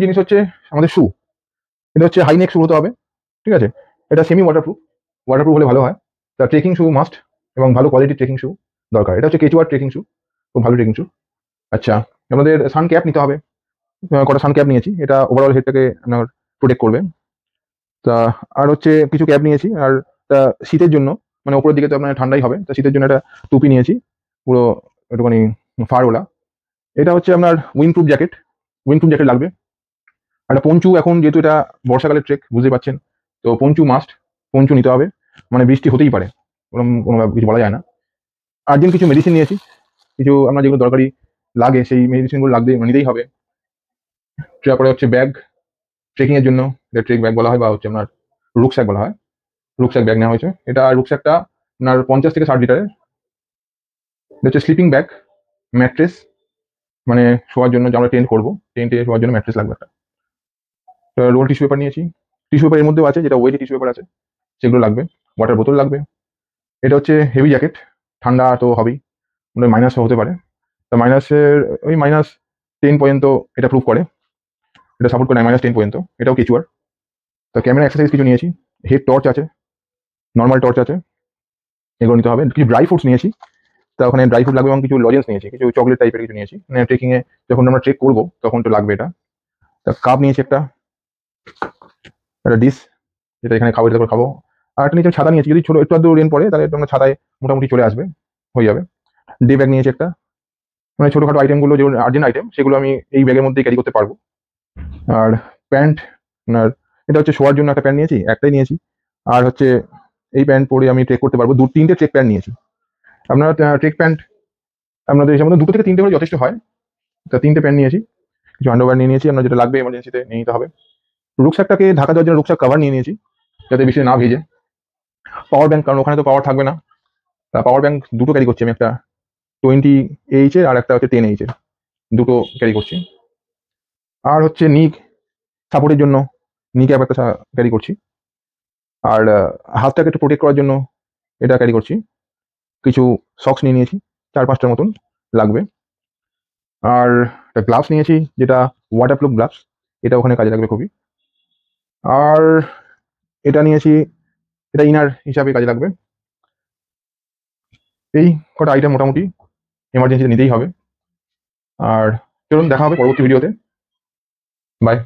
জিনিস হচ্ছে আমাদের শু। এটা হচ্ছে হাই নেক শু হতে হবে, ঠিক আছে? এটা সেমি ওয়াটারপ্রুফ, ওয়াটারপ্রুফ হলে ভালো হয়। তা ট্রেকিং শু মাস্ট এবং ভালো কোয়ালিটির ট্রেকিং শু দরকার। এটা হচ্ছে কেচুয়ার ট্রেকিং শু, খুব ভালো ট্রেকিং শু। আচ্ছা, আমাদের সান ক্যাপ নিতে হবে। কটা সান ক্যাপ নিয়েছি, এটা ওভারঅল হেডটাকে আপনার প্রোটেক্ট করবে। তা আর হচ্ছে কিছু ক্যাপ নিয়েছি, আর তা শীতের জন্য মানে উপরের দিকে তো আপনার ঠান্ডাই হবে, তা শীতের জন্য একটা টুপি নিয়েছি পুরো একটুখানি ফাড়ওয়ালা। এটা হচ্ছে আপনার উইন্ডপ্রুফ জ্যাকেট, উইন্ডপ্রুফ জ্যাকেট লাগবে। আর একটা পঞ্চু, এখন যেহেতু এটা বর্ষাকালের ট্রেক বুঝতে পারছেন, তো পঞ্চু মাস্ট, পঞ্চু নিতে হবে। মানে বৃষ্টি হতেই পারে, ওরকম কোনো কিছু বলা যায় না। আর্জেন্ট কিছু মেডিসিন নিয়েছি, কিছু আপনার যেগুলো দরকারি লাগে সেই মেডিসিনগুলো নিতেই হবে। তারপরে হচ্ছে ব্যাগ, ট্রেকিং এর জন্য ট্রেক ব্যাগ বলা হয়, বা হচ্ছে আপনার রুকস্যাক বলা হয়। রুকস্যাক ব্যাগ নেওয়া হয়েছে। এটা রুকস্যাকটা আপনার 50 থেকে 60 লিটারের। এটা হচ্ছে স্লিপিং ব্যাগ, ম্যাট্রেস, মানে শোয়ার জন্য যে আমরা টেন্ট করবো, টেন্টে শোয়ার জন্য ম্যাট্রেস লাগবে একটা। রোল টিস্যু পেপার নিয়েছি, টিস্যু পেপার এর মধ্যেও আছে, যেটা ওয়েটি টিস্যু পেপার আছে সেগুলো লাগবে। ওয়াটার বোতল লাগবে। এটা হচ্ছে হেভি জ্যাকেট, ঠান্ডা তো হবেই, মানে মাইনাস হতে পারে। তো মাইনাসের ওই -10 পর্যন্ত এটা প্রুভ করে, এটা সাপোর্ট করে -10 পর্যন্ত। এটাও কেচুয়ার। তো ক্যামেরা এক্সারসাইজ কিছু নিয়েছি, হেড টর্চ আছে, নর্মাল টর্চ আছে, এগুলো নিতে হবে। কিছু ড্রাই ফ্রুটস নিয়েছি, তা ওখানে ড্রাই ফ্রুট লাগবে, এবং কিছু লজেন্স নিয়েছি, কিছু চকলেট টাইপের কিছু নিয়েছি, মানে ট্রেকিং এ যখন আমরা ট্রেক করবো তখন তো লাগবে এটা। তা কাপ নিয়েছি একটা, একটা ডিশ, যেটা এখানে খাবো, এটা করে খাবো। আর একটা নিচে ছাতা নিয়েছি, যদি ছোট একটু আধটু রেন পড়ে তাহলে তোমরা ছাতায় মোটামুটি চলে আসবে, হয়ে যাবে। ডে ব্যাগ নিয়েছি একটা, মানে ছোটখাটো আইটেমগুলো যেগুলো আর্জেন্ট আইটেম সেগুলো আমি এই ব্যাগের মধ্যে ক্যারি করতে পারবো। আর প্যান্ট, আপনার এটা হচ্ছে শোয়ার জন্য একটা প্যান্ট নিয়েছি, একটাই নিয়েছি। আর হচ্ছে এই প্যান্ট পরে আমি ট্রেক করতে পারবো। 2-3টে ট্রেক প্যান্ট নিয়েছি। আপনারা ট্রেক প্যান্ট আপনাদের হিসাব মতো 2 থেকে 3টে হলে যথেষ্ট হয়। তা 3টে প্যান্ট নিয়েছি, কিছু আন্ডারওয়্যার নিয়ে নিয়েছি, আপনার যেটা লাগবে এমার্জেন্সিতে নিয়ে নিতে হবে। রুকস্যাকটাকে ঢাকা দেওয়ার জন্য রুকস্যাক কভার নিয়ে নিয়েছি, যাতে বেশি না ভিজে। পাওয়ার ব্যাংক, কারণ ওখানে তো পাওয়ার থাকবে না। তা পাওয়ার ব্যাংক দুটো ক্যারি করছি আমি, একটা 20H এর আর একটা হচ্ছে 10H এর, দুটো ক্যারি করছি। আর হচ্ছে সাপোর্টের জন্য ক্যাপ একটা ক্যারি করছি। আর হাতটাকে একটু প্রোটেক্ট করার জন্য এটা ক্যারি করছি। কিছু সক্স নিয়ে নিয়েছি, 4-5টার মতন লাগবে। আর একটা গ্লাভস নিয়েছি, যেটা ওয়াটারপ্রুফ গ্লাভস, এটা ওখানে কাজে লাগবে খুবই। আর এটা নিয়েছি, এটা ইনার হিসাবে কাজে লাগবে। এই কটা আইটেম মোটামুটি এমার্জেন্সিতে নিতেই হবে। আর চলুন দেখা হবে পরবর্তী ভিডিওতে। বাই।